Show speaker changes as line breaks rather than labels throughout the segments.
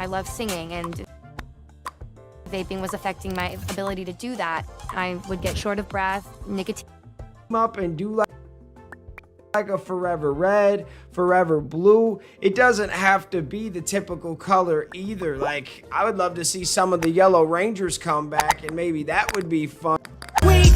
I love singing, and vaping was affecting my ability to do that. I would get short of breath, nicotine
Up and do like a forever red, forever blue. It doesn't have to be the typical color either. Like, I would love to see some of the Yellow Rangers come back, and maybe that would be fun. Wait!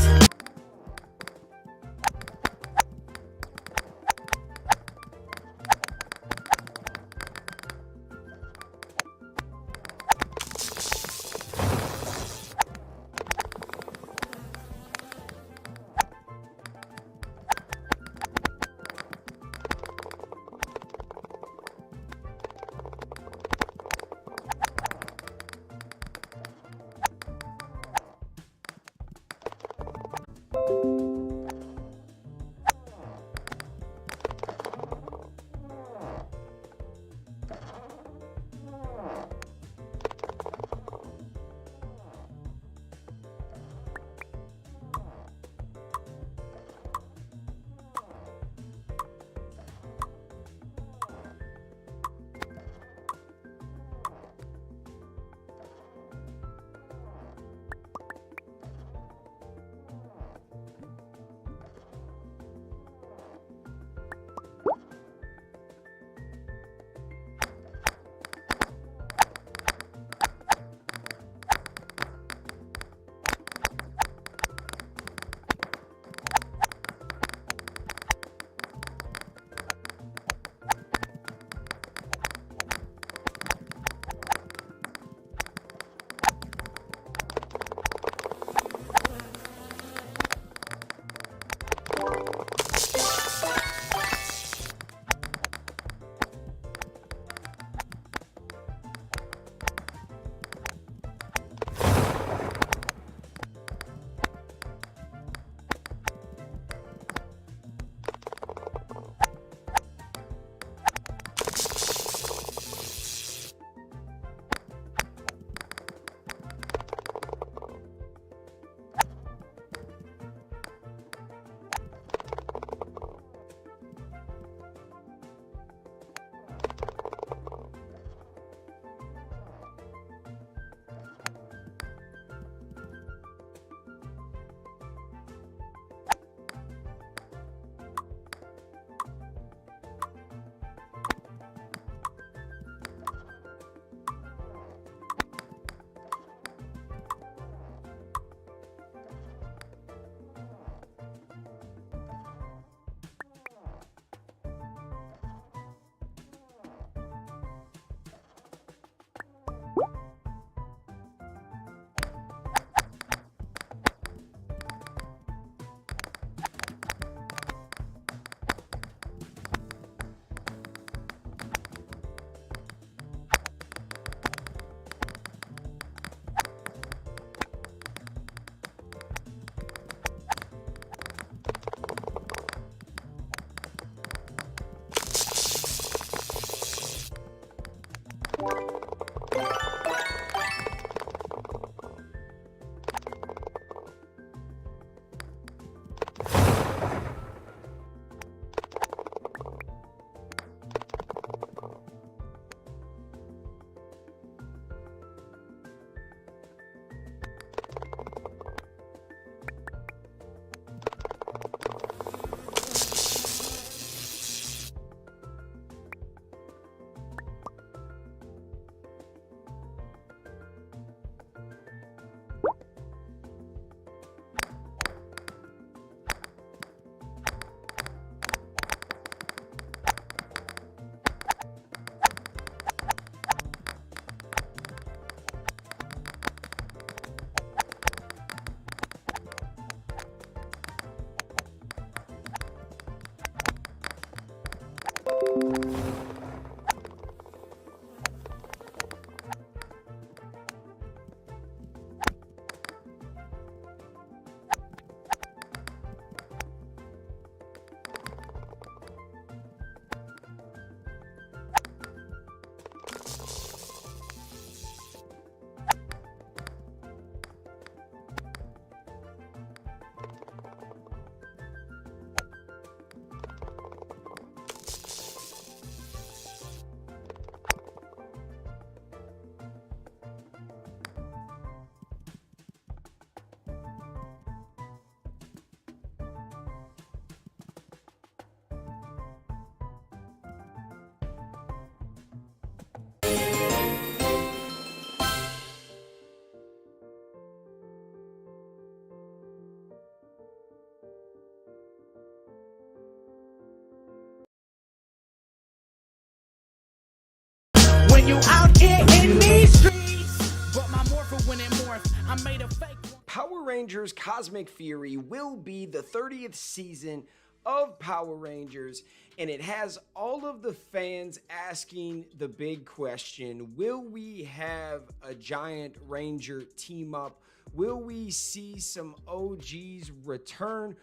you out here in these streets. But my morpher when it morphed, I made a fake one.
Power Rangers Cosmic Fury will be the 30th season of Power Rangers, and it has all of the fans asking the big question: will we have a giant ranger team up? Will we see some OGs return?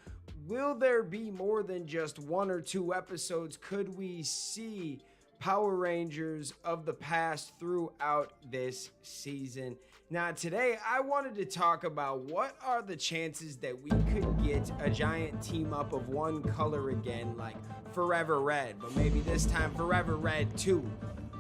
Will there be more than just 1 or 2 episodes? Could we see Power Rangers of the past throughout this season? Now, today I wanted to talk about what are the chances that we could get a giant team up of one color again, like Forever Red, but maybe this time Forever Red 2.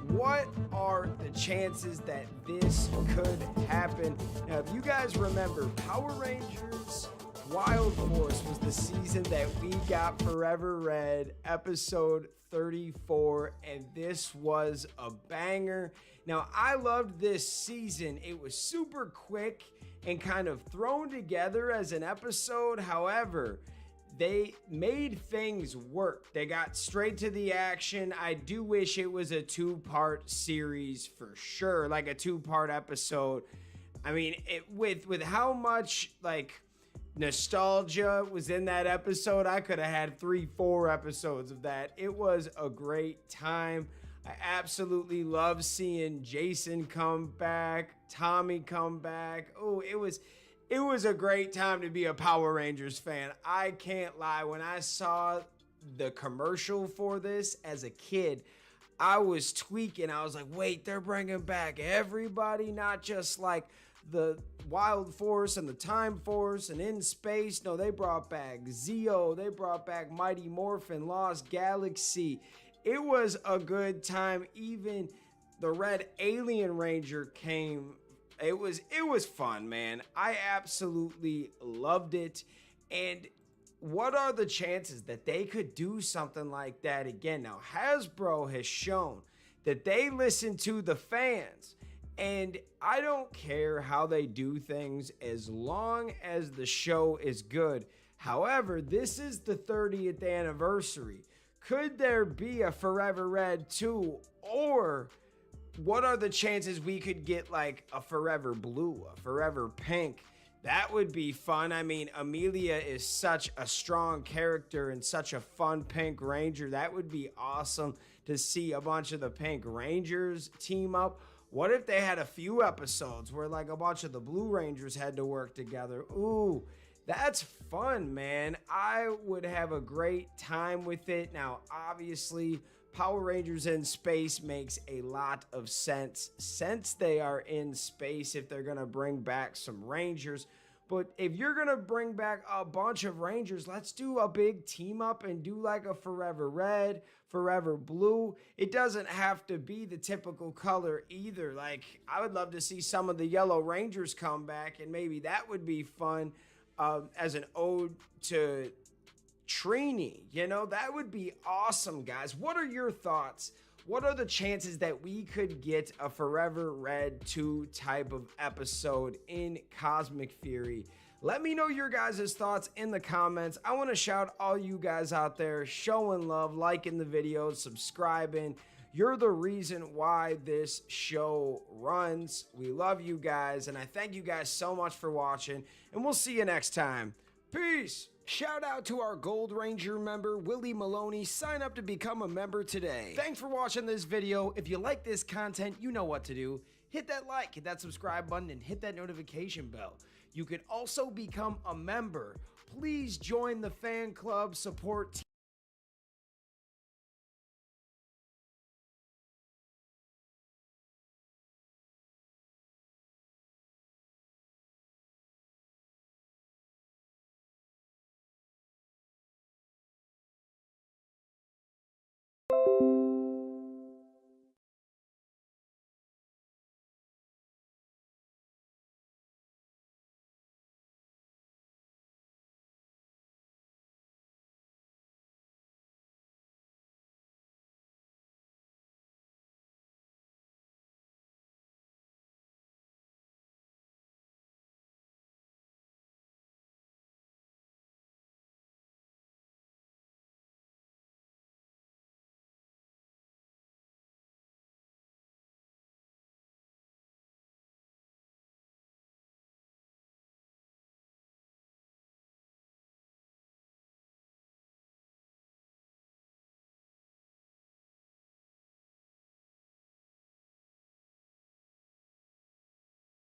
What are the chances that this could happen? Now, if you guys remember, Power Rangers Wild Force was the season that we got Forever Red, episode 34, and this was a banger. Now, I loved this season. It was super quick and kind of thrown together as an episode. However, they made things work. They got straight to the action. I do wish it was a 2-part series for sure, like a 2-part episode. I mean, with how much like nostalgia was in that episode, I could have had 3-4 episodes of that. It was a great time. I absolutely love seeing Jason come back, Tommy come back. Oh, it was a great time to be a Power Rangers fan. I can't lie. When I saw the commercial for this as a kid, I was tweaking. I was like, wait, they're bringing back everybody, not just like the Wild Force and the Time Force and In Space. No, they brought back Zeo. They brought back Mighty Morphin, Lost Galaxy. It was a good time. Even the Red Alien Ranger came. It was fun, man. I absolutely loved it. And what are the chances that they could do something like that again? Now, Hasbro has shown that they listen to the fans. And I don't care how they do things as long as the show is good. However, this is the 30th anniversary. Could there be a Forever Red 2? Or what are the chances we could get like a Forever Blue, a Forever Pink? That would be fun. I mean, Amelia is such a strong character and such a fun Pink Ranger. That would be awesome to see a bunch of the Pink Rangers team up. What if they had a few episodes where like a bunch of the Blue Rangers had to work together? Ooh, that's fun, man. I would have a great time with it. Now, obviously, Power Rangers in space makes a lot of sense since they are in space if they're going to bring back some Rangers. But if you're going to bring back a bunch of Rangers, let's do a big team up and do like a Forever Red, Forever Blue. It doesn't have to be the typical color either. Like, I would love to see some of the Yellow Rangers come back, and maybe that would be fun as an ode to Trini. You know, that would be awesome, guys. What are your thoughts? What are the chances that we could get a Forever Red 2 type of episode in Cosmic Fury? Let me know your guys' thoughts in the comments. I want to shout all you guys out there showing love, liking the videos, subscribing. You're the reason why this show runs. We love you guys, and I thank you guys so much for watching, and we'll see you next time. Peace! Shout out to our Gold Ranger member, Willie Maloney. Sign up to become a member today. Thanks for watching this video. If you like this content, you know what to do. Hit that like, hit that subscribe button, and hit that notification bell. You can also become a member. Please join the fan club, support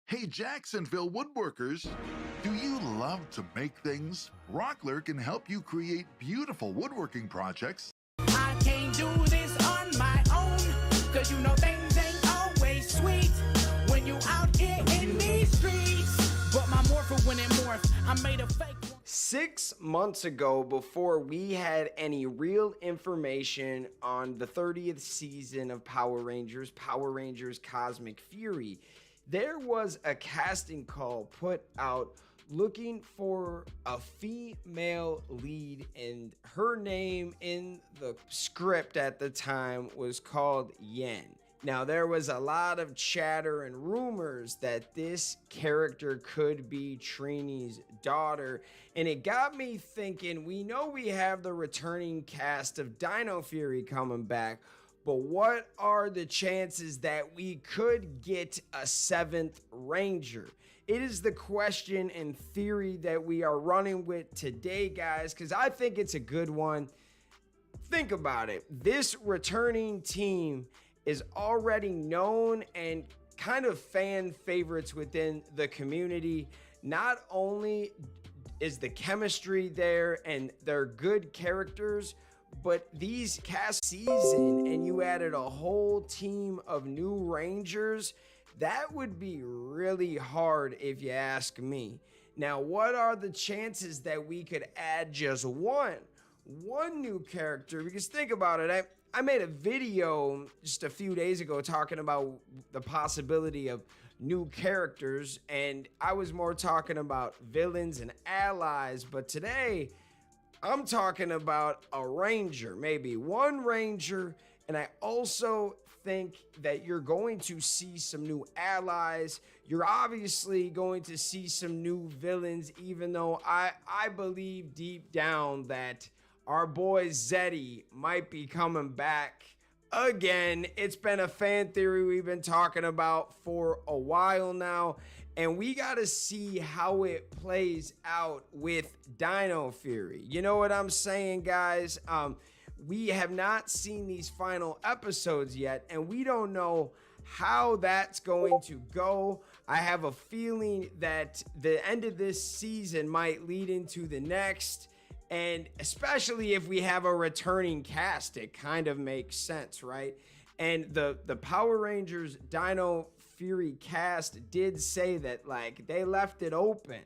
Hey Jacksonville woodworkers, do you love to make things? Rockler can help you create beautiful woodworking projects.
I can't do this on my own, cause you know things ain't always sweet when you out here in these streets. But my morpher when it morph, I made a fake one.
6 months ago, before we had any real information on the 30th season of Power Rangers Cosmic Fury, there was a casting call put out looking for a female lead, and her name in the script at the time was called Yen. Now, there was a lot of chatter and rumors that this character could be Trini's daughter, and it got me thinking, we know we have the returning cast of Dino Fury coming back, but what are the chances that we could get a 7th Ranger? It is the question and theory that we are running with today, guys, because I think it's a good one. Think about it. This returning team is already known and kind of fan favorites within the community. Not only is the chemistry there and they're good characters, but these cast season and you added a whole team of new Rangers, that would be really hard if you ask me. Now, what are the chances that we could add just one new character? Because think about it, I made a video just a few days ago talking about the possibility of new characters, and I was more talking about villains and allies, but today I'm talking about a Ranger, maybe one Ranger, and I also think that you're going to see some new allies. You're obviously going to see some new villains, even though I believe deep down that our boy Zeddy might be coming back again. It's been a fan theory we've been talking about for a while now, and we got to see how it plays out with Dino Fury. You know what I'm saying, guys? We have not seen these final episodes yet, and we don't know how that's going to go. I have a feeling that the end of this season might lead into the next. And especially if we have a returning cast, it kind of makes sense, right? And the Power Rangers Dino Fury cast did say that, like, they left it open.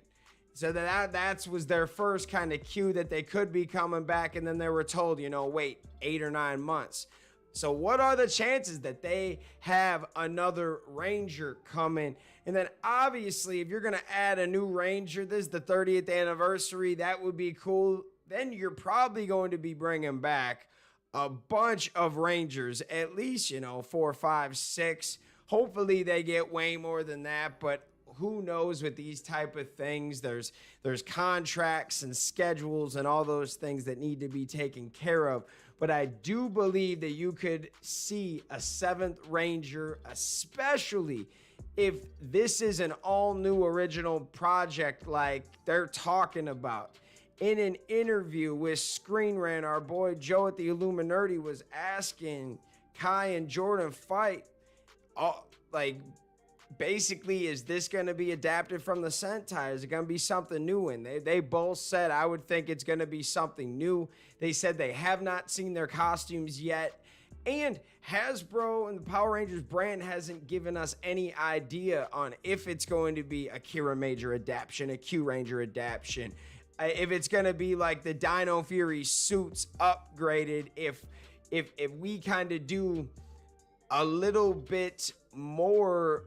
So that was their first kind of cue that they could be coming back. And then they were told, you know, wait 8 or 9 months. So what are the chances that they have another Ranger coming? And then obviously, if you're going to add a new Ranger, this is the 30th anniversary, that would be cool. Then you're probably going to be bringing back a bunch of Rangers, at least, 4, 5, 6. Hopefully they get way more than that, but who knows with these type of things. There's contracts and schedules and all those things that need to be taken care of. But I do believe that you could see a 7th Ranger, especially if this is an all-new original project like they're talking about. In an interview with Screen Rant, our boy Joe at the Illuminati was asking Kai and Jordan Fight, basically, is this going to be adapted from the Sentai? Is it going to be something new? And they both said, I would think it's going to be something new. They said they have not seen their costumes yet. And Hasbro and the Power Rangers brand hasn't given us any idea on if it's going to be a Kira Major adaptation, a Q Ranger adaptation, if it's going to be like the Dino Fury suits upgraded, if we kind of do a little bit more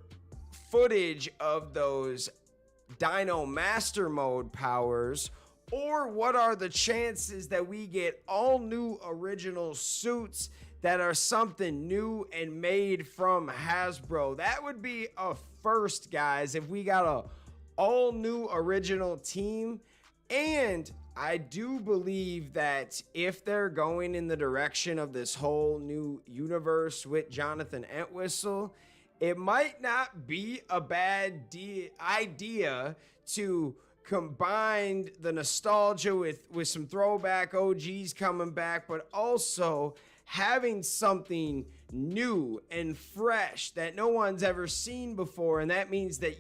footage of those Dino Master Mode powers, or what are the chances that we get all new original suits that are something new and made from Hasbro? That would be a first, guys, if we got a all new original team. And I do believe that if they're going in the direction of this whole new universe with Jonathan Entwistle, it might not be a bad idea to combine the nostalgia with some throwback OGs coming back, but also having something new and fresh that no one's ever seen before, and that means that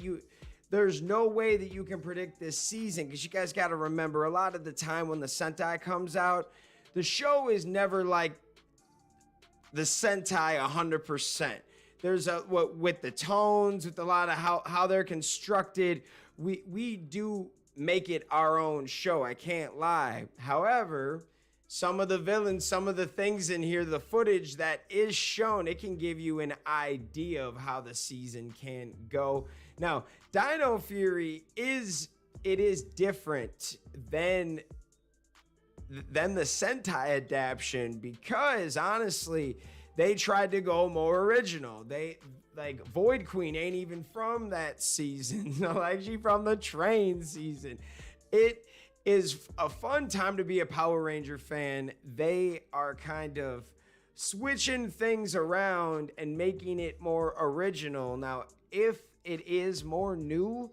there's no way that you can predict this season, because you guys got to remember, a lot of the time when the Sentai comes out, the show is never like the Sentai 100%. There's with the tones, with a lot of how they're constructed, we do make it our own show, I can't lie. However, some of the villains, some of the things in here, the footage that is shown, it can give you an idea of how the season can go. Now, Dino Fury is different than the Sentai adaptation, because honestly, they tried to go more original. They, like, Void Queen ain't even from that season. Like, she from the Train season. It is a fun time to be a Power Ranger fan. They are kind of switching things around and making it more original. Now, if it is more new,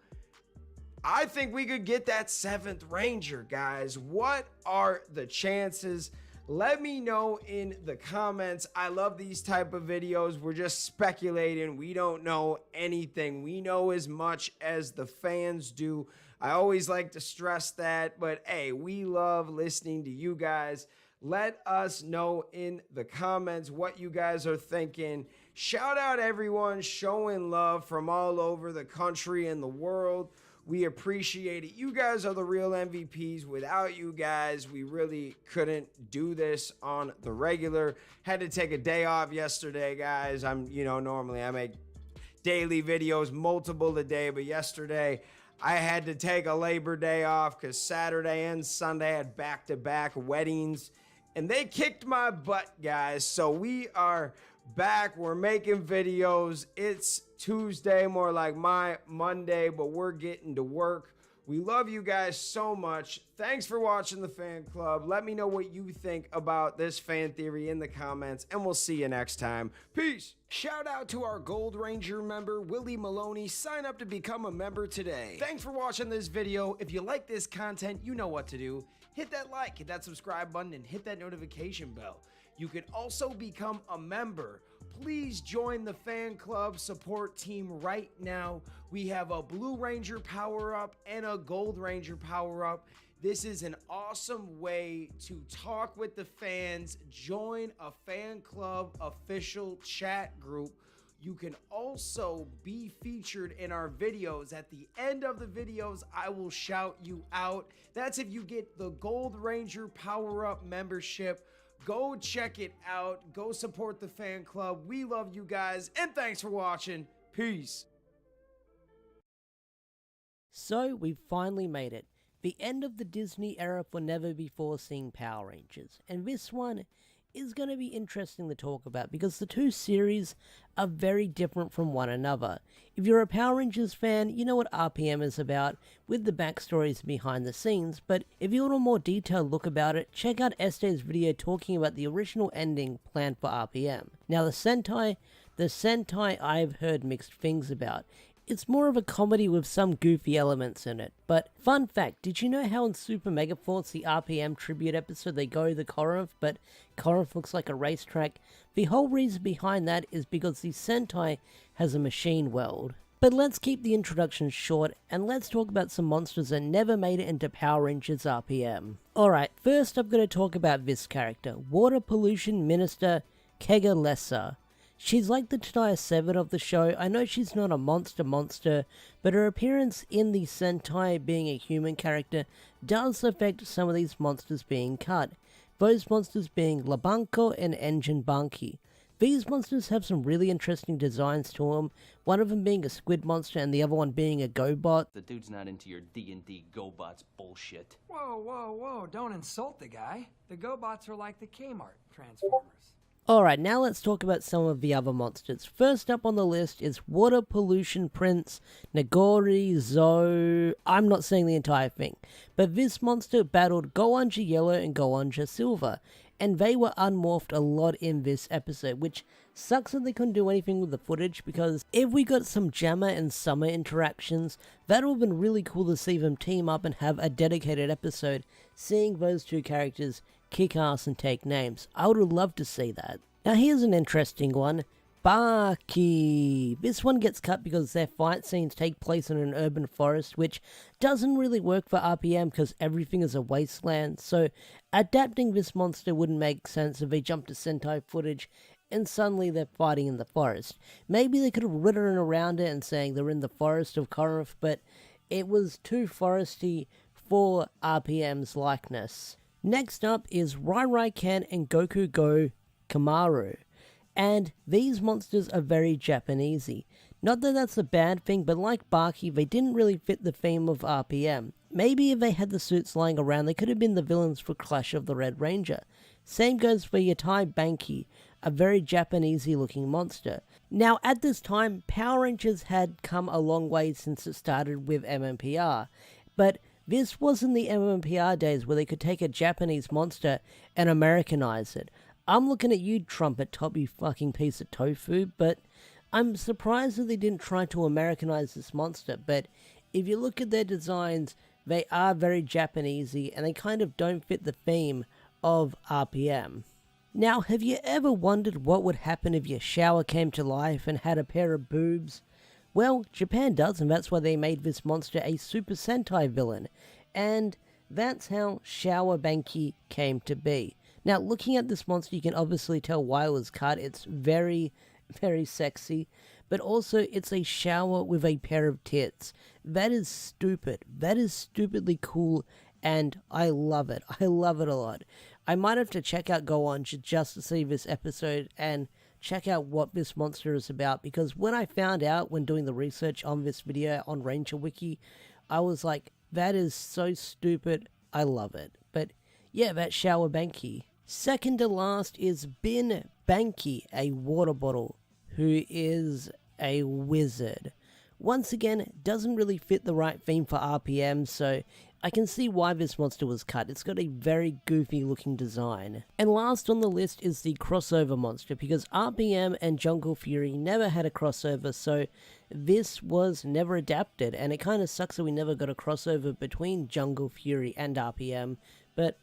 I think we could get that 7th Ranger, guys. What are the chances? Let me know in the comments. I love these type of videos. We're just speculating. We don't know anything. We know as much as the fans do. I always like to stress that, but hey, we love listening to you guys. Let us know in the comments what you guys are thinking. Shout out everyone showing love from all over the country and the world. We appreciate it. You guys are the real MVPs. Without you guys, we really couldn't do this on the regular. Had to take a day off yesterday, guys. Normally I make daily videos, multiple a day, but yesterday I had to take a Labor Day off because Saturday and Sunday I had back-to-back weddings, and they kicked my butt, guys. So we are back. We're making videos. It's Tuesday, more like my Monday, but we're getting to work. We love you guys so much. Thanks for watching the fan club. Let me know what you think about this fan theory in the comments, and we'll see you next time. Peace. Shout out to our Gold Ranger member, Willie Maloney. Sign up to become a member today. Thanks for watching this video. If you like this content, you know what to do. Hit that like, hit that subscribe button, and hit that notification bell. You can also become a member. Please join the fan club support team right now. We have a Blue Ranger power-up and a Gold Ranger power-up. This is an awesome way to talk with the fans. Join a fan club official chat group. You can also be featured in our videos. At the end of the videos, I will shout you out. That's if you get the Gold Ranger power-up membership. Go check it out. Go support the fan club. We love you guys, and thanks for watching. Peace.
So we've finally made it. The end of the Disney era for never before seen Power Rangers. And this one is going to be interesting to talk about because the two series are very different from one another. If you're a Power Rangers fan, you know what RPM is about, with the backstories behind the scenes, but if you want a more detailed look about it, check out Este's video talking about the original ending planned for RPM. Now the Sentai I've heard mixed things about. It's more of a comedy with some goofy elements in it. But, fun fact, did you know how in Super Mega Force, the RPM tribute episode, they go to Corinth, but Corinth looks like a racetrack? The whole reason behind that is because the Sentai has a machine world. But let's keep the introduction short, and let's talk about some monsters that never made it into Power Rangers RPM. Alright, first I'm going to talk about this character, Water Pollution Minister Kega Lesser. She's like the Tenaya 7 of the show. I know she's not a monster, but her appearance in the Sentai being a human character does affect some of these monsters being cut. Those monsters being Labanko and Engine Banki. These monsters have some really interesting designs to them, one of them being a squid monster and the other one being a GoBot.
The dude's not into your D&D GoBots bullshit.
Whoa, don't insult the guy. The GoBots are like the Kmart Transformers.
Alright, now let's talk about some of the other monsters. First up on the list is Water Pollution Prince Nagori Zo. I'm not saying the entire thing, but this monster battled Goanja Yellow and Goanja Silver, and they were unmorphed a lot in this episode, which sucks that they couldn't do anything with the footage, because if we got some Jammer and Summer interactions, that would have been really cool to see them team up and have a dedicated episode, seeing those two characters kick ass and take names. I would have loved to see that. Now here's an interesting one. Baki. This one gets cut because their fight scenes take place in an urban forest, which doesn't really work for RPM because everything is a wasteland, so adapting this monster wouldn't make sense if they jumped to Sentai footage and suddenly they're fighting in the forest. Maybe they could have written around it and saying they're in the forest of Corinth, but it was too foresty for RPM's likeness. Next up is Rai Rai Ken and Goku Go Kamaru. And these monsters are very Japanesey. Not that that's a bad thing, but like Baki, they didn't really fit the theme of RPM. Maybe if they had the suits lying around, they could have been the villains for Clash of the Red Ranger. Same goes for Yatai Banki, a very Japanesey looking monster. Now at this time, Power Rangers had come a long way since it started with MMPR, but this wasn't the MMPR days where they could take a Japanese monster and Americanize it. I'm looking at you, Trumpet Top, you fucking piece of tofu, but I'm surprised that they didn't try to Americanize this monster, but if you look at their designs, they are very Japanesey, and they kind of don't fit the theme of RPM. Now, have you ever wondered what would happen if your shower came to life and had a pair of boobs? Well, Japan does, and that's why they made this monster a Super Sentai villain, and that's how Shower Banki came to be. Now, looking at this monster, you can obviously tell why it was cut. It's very, very sexy, but also it's a shower with a pair of tits. That is stupid. That is stupidly cool, and I love it. I love it a lot. I might have to check out Go On just to see this episode and check out what this monster is about, because when I found out when doing the research on this video on Ranger Wiki, I was like, that is so stupid. I love it. But yeah, that's Shower Banki. Second to last is Bin Banki, a water bottle, who is a wizard. Once again, doesn't really fit the right theme for RPM, so I can see why this monster was cut. It's got a very goofy looking design. And last on the list is the crossover monster, because RPM and Jungle Fury never had a crossover, so this was never adapted, and it kind of sucks that we never got a crossover between Jungle Fury and RPM, but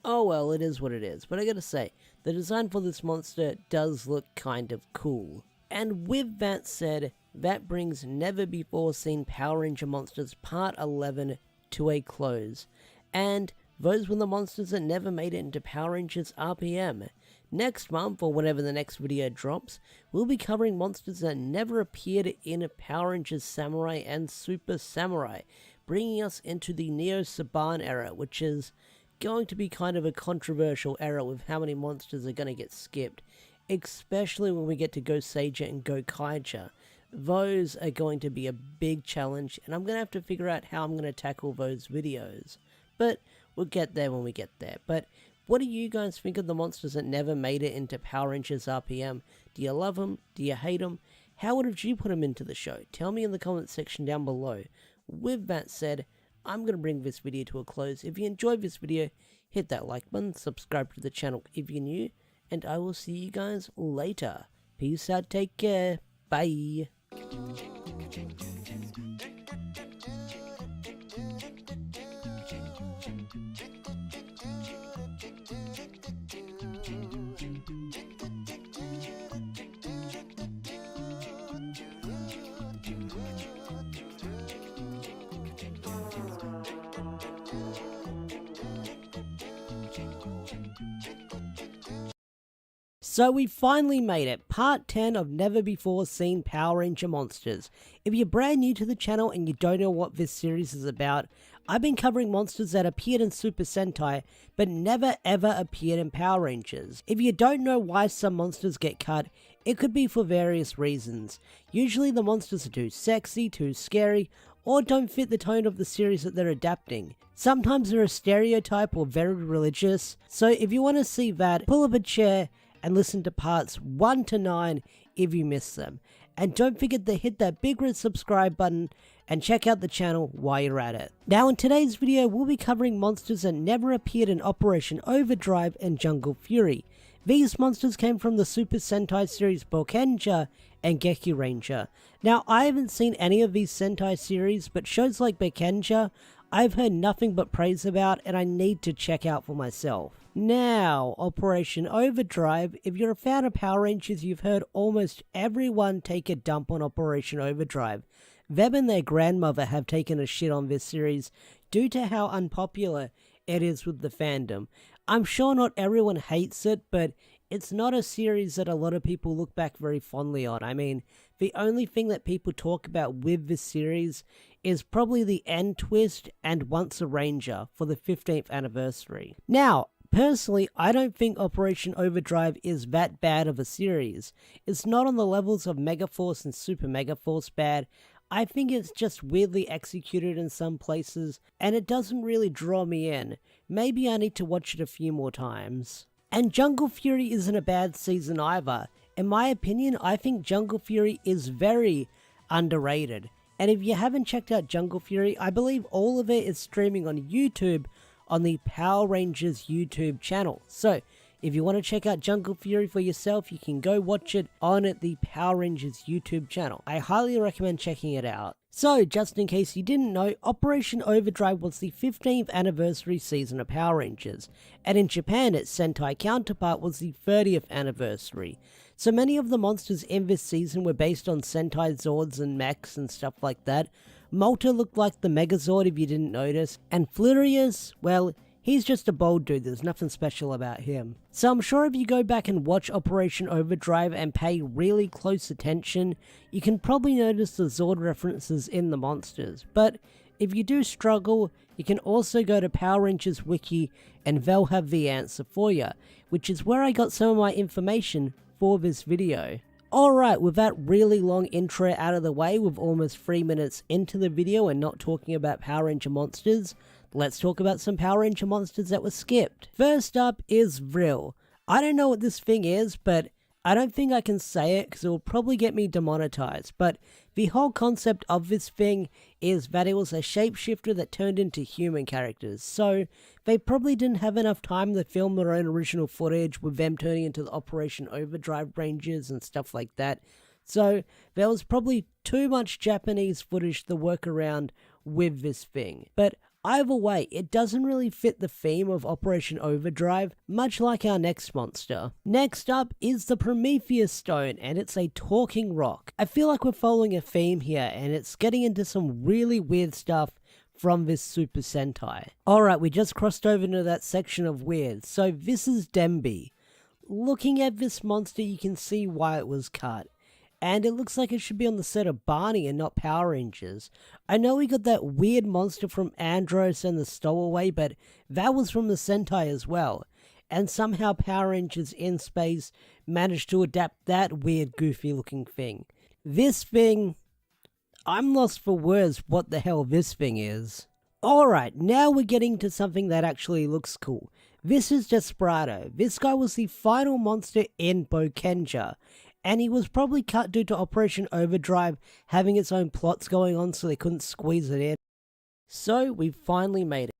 oh well, it is what it is. But I gotta say, the design for this monster does look kind of cool. And with that said, that brings Never Before Seen Power Ranger Monsters Part 11 to a close. And those were the monsters that never made it into Power Rangers RPM. Next month, or whenever the next video drops, we'll be covering monsters that never appeared in Power Rangers Samurai and Super Samurai, bringing us into the Neo Saban era, which is going to be kind of a controversial era with how many monsters are going to get skipped, especially when we get to Go Seija and Go Kaija. Those are going to be a big challenge, and I'm going to have to figure out how I'm going to tackle those videos. But we'll get there when we get there. But what do you guys think of the monsters that never made it into Power Rangers RPM? Do you love them? Do you hate them? How would you put them into the show? Tell me in the comment section down below. With that said, I'm going to bring this video to a close. If you enjoyed this video, hit that like button, subscribe to the channel if you're new, and I will see you guys later. Peace out, take care, bye. So we finally made it, part 10 of Never Before Seen Power Ranger Monsters. If you're brand new to the channel and you don't know what this series is about, I've been covering monsters that appeared in Super Sentai, but never ever appeared in Power Rangers. If you don't know why some monsters get cut, it could be for various reasons. Usually the monsters are too sexy, too scary, or don't fit the tone of the series that they're adapting. Sometimes they're a stereotype or very religious, so if you want to see that, pull up a chair and listen to parts 1 to 9 if you missed them. And don't forget to hit that big red subscribe button and check out the channel while you're at it. Now in today's video, we'll be covering monsters that never appeared in Operation Overdrive and Jungle Fury. These monsters came from the Super Sentai series Bokenja and Geki Ranger. Now I haven't seen any of these Sentai series, but shows like Bokenja I've heard nothing but praise about, and I need to check out for myself. Now, Operation Overdrive. If you're a fan of Power Rangers, you've heard almost everyone take a dump on Operation Overdrive. Them and their grandmother have taken a shit on this series due to how unpopular it is with the fandom. I'm sure not everyone hates it, but it's not a series that a lot of people look back very fondly on. I mean, the only thing that people talk about with this series is probably the end twist and Once a Ranger for the 15th anniversary. Now, personally, I don't think Operation Overdrive is that bad of a series. It's not on the levels of Megaforce and Super Megaforce bad. I think it's just weirdly executed in some places, and it doesn't really draw me in. Maybe I need to watch it a few more times. And Jungle Fury isn't a bad season either. In my opinion, I think Jungle Fury is very underrated. And if you haven't checked out Jungle Fury, I believe all of it is streaming on YouTube on the Power Rangers YouTube channel. So, if you want to check out Jungle Fury for yourself, you can go watch it on the Power Rangers YouTube channel. I highly recommend checking it out. So, just in case you didn't know, Operation Overdrive was the 15th anniversary season of Power Rangers, and in Japan its Sentai counterpart was the 30th anniversary. So many of the monsters in this season were based on Sentai Zords and mechs and stuff like that. Malta looked like the Megazord if you didn't notice, and Flurious, well, he's just a bold dude, there's nothing special about him. So I'm sure if you go back and watch Operation Overdrive and pay really close attention, you can probably notice the Zord references in the monsters. But if you do struggle, you can also go to Power Rangers Wiki and they'll have the answer for you, which is where I got some of my information for this video. Alright, with that really long intro out of the way, with almost 3 minutes into the video and not talking about Power Ranger monsters, let's talk about some Power Ranger monsters that were skipped. First up is Vril. I don't know what this thing is, but I don't think I can say it because it will probably get me demonetized, but the whole concept of this thing is that it was a shapeshifter that turned into human characters, so they probably didn't have enough time to film their own original footage with them turning into the Operation Overdrive Rangers and stuff like that, so there was probably too much Japanese footage to work around with this thing. But either way, it doesn't really fit the theme of Operation Overdrive, much like our next monster. Next up is the Prometheus Stone, and it's a talking rock. I feel like we're following a theme here, and it's getting into some really weird stuff from this Super Sentai. Alright, we just crossed over into that section of weird, so this is Demby. Looking at this monster, you can see why it was cut. And it looks like it should be on the set of Barney and not Power Rangers. I know we got that weird monster from Andros and the Stowaway, but that was from the Sentai as well. And somehow Power Rangers in Space managed to adapt that weird, goofy looking thing. This thing, I'm lost for words what the hell this thing is. Alright, now we're getting to something that actually looks cool. This is Desperado. This guy was the final monster in Bokenja. And he was probably cut due to Operation Overdrive having its own plots going on, so they couldn't squeeze it in. So we finally made it.